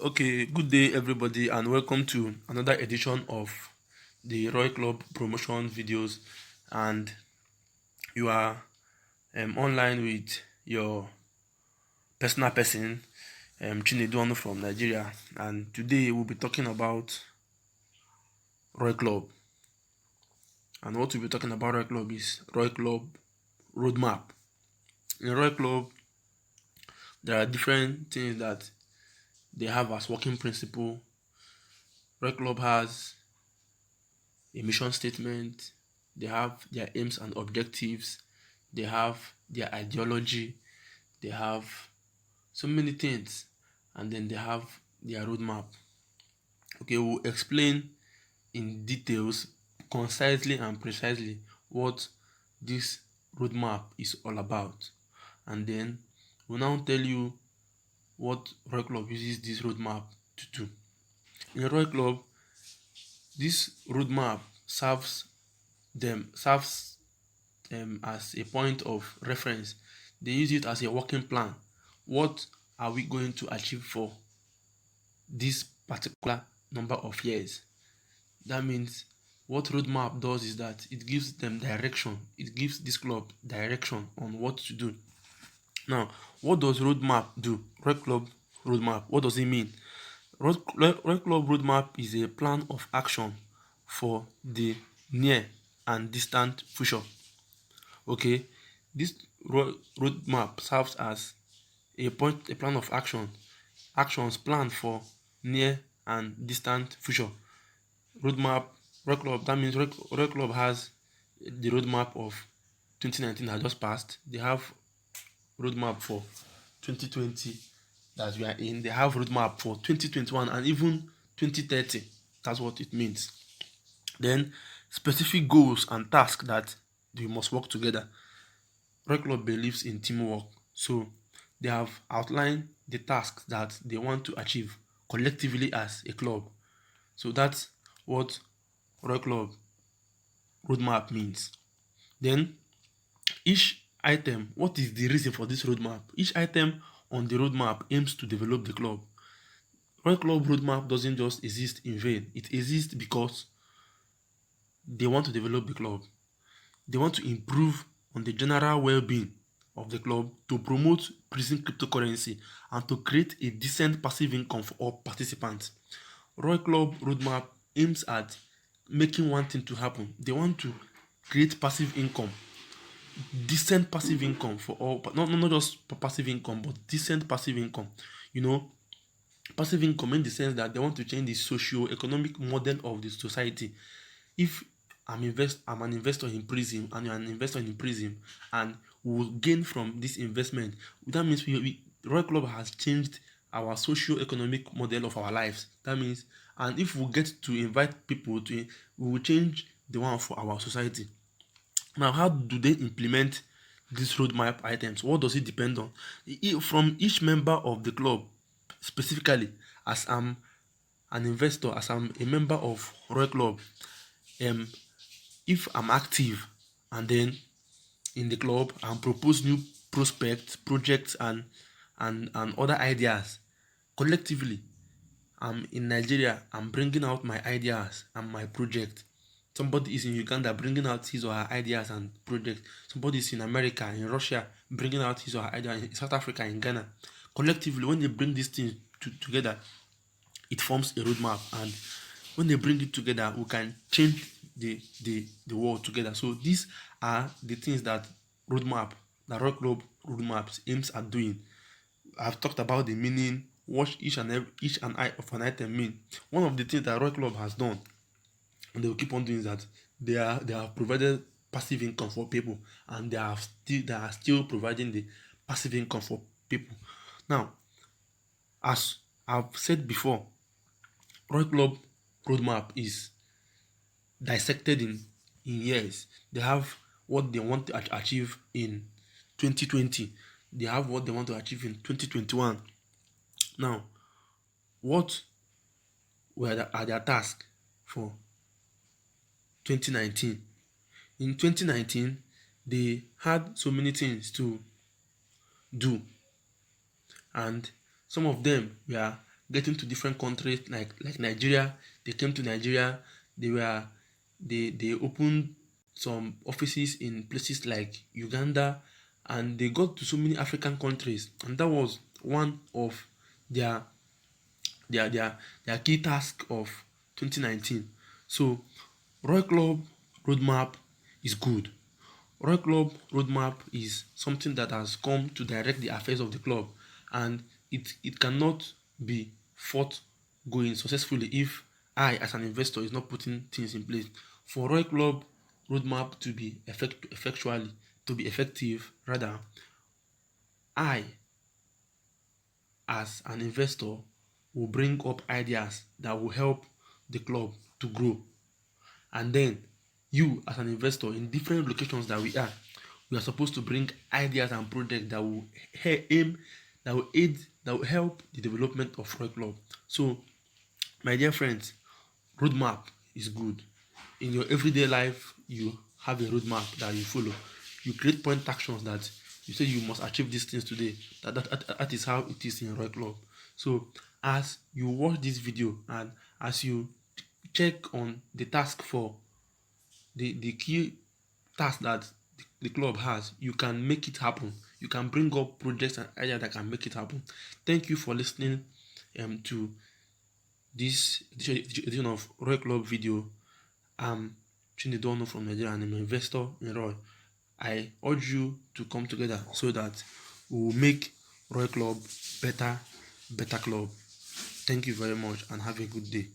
Okay, good day everybody and welcome to another edition of the Roy Club promotion videos. And you are online with your personal person, Chinedu from Nigeria. And today we'll be talking about Roy Club. And what we'll be talking about Roy Club is Roy Club roadmap. In Roy Club, there are different things that they have as working principle. Roy Club has a mission statement, they have their aims and objectives, they have their ideology, they have so many things, and then they have their roadmap. Okay, we'll explain in details, concisely and precisely, what this roadmap is all about, and then we'll now tell you what Roy Club uses this roadmap to do. In Roy Club, this roadmap serves as a point of reference. They use it as a working plan. What are we going to achieve for this particular number of years? That means what roadmap does is that it gives them direction. It gives this club direction on what to do. Now, what does roadmap do? Red Club roadmap. What does it mean? Red Club roadmap is a plan of action for the near and distant future. Okay, this roadmap serves as a plan of actions planned for near and distant future. Roadmap, Red Club, that means Red Club has the roadmap of 2019 that just passed. They have roadmap for 2020 that we are in. They have roadmap for 2021 and even 2030. That's what it means. Then specific goals and tasks that we must work together. Red Club believes in teamwork, so they have outlined the tasks that they want to achieve collectively as a club. So that's what Red Club roadmap means. Then each item, what is the reason for this roadmap? Each item on the roadmap aims to develop the club. Red Club roadmap doesn't just exist in vain. It exists because they want to develop the club. They want to improve on the general well-being of the club, to promote prison cryptocurrency, and to create a decent passive income for all participants. Roy Club roadmap aims at making one thing to happen. They want to create passive income, decent passive income for all, but not just passive income, but decent passive income. You know, passive income in the sense that they want to change the socio-economic model of the society. If I'm an investor in Prism and you're an investor in Prism, and we will gain from this investment, that means Royal Club has changed our socio-economic model of our lives. That means, and if we get to invite people to, we will change the one for our society. Now, how do they implement these roadmap items? What does it depend on? From each member of the club, specifically, as I'm an investor, as I'm a member of Royal Club, um, if I'm active and then in the club and propose new prospects, projects, and other ideas collectively, I'm in Nigeria, I'm bringing out my ideas and my project. Somebody is in Uganda bringing out his or her ideas and project. Somebody is in America, in Russia, bringing out his or her ideas, in South Africa, in Ghana. Collectively, when they bring these things together, it forms a roadmap, and when they bring it together, we can change the world together. So these are the things that roadmap, the Rock Club roadmaps aims at doing. I've talked about the meaning, what each and I of an item mean. One of the things that Roy Club has done, and they will keep on doing, is that they have provided passive income for people, and they are still providing the passive income for people. Now, as I've said before, Roy Club roadmap is dissected in years. They have what they want to achieve in 2020. They have what they want to achieve in 2021. Now, what are their tasks for 2019? In 2019, they had so many things to do, and Some of them were getting to different countries like Nigeria. They came to Nigeria. They opened some offices in places like Uganda, and they got to so many African countries, and that was one of their their their their key task of 2019. So Roy Club roadmap is good. Roy Club roadmap is something that has come to direct the affairs of the club, and it cannot be fought going successfully if I, as an investor, is not putting things in place. For Roy Club roadmap to be effective, rather, I, as an investor, will bring up ideas that will help the club to grow. And then you, as an investor, in different locations that we are supposed to bring ideas and projects that will aim, that will aid, that will help the development of Roy Club. So, my dear friends, roadmap is good. In your everyday life, you have a roadmap that you follow. You create point actions that you say you must achieve these things today. That is how it is in Roy Club. So, as you watch this video and as you check on the task for the key task that the club has, you can make it happen. You can bring up projects and ideas that can make it happen. Thank you for listening to this edition of Roy Club video. I'm Chinedono from Nigeria and I'm an investor in Roy. I urge you to come together so that we will make Roy Club better club. Thank you very much and have a good day.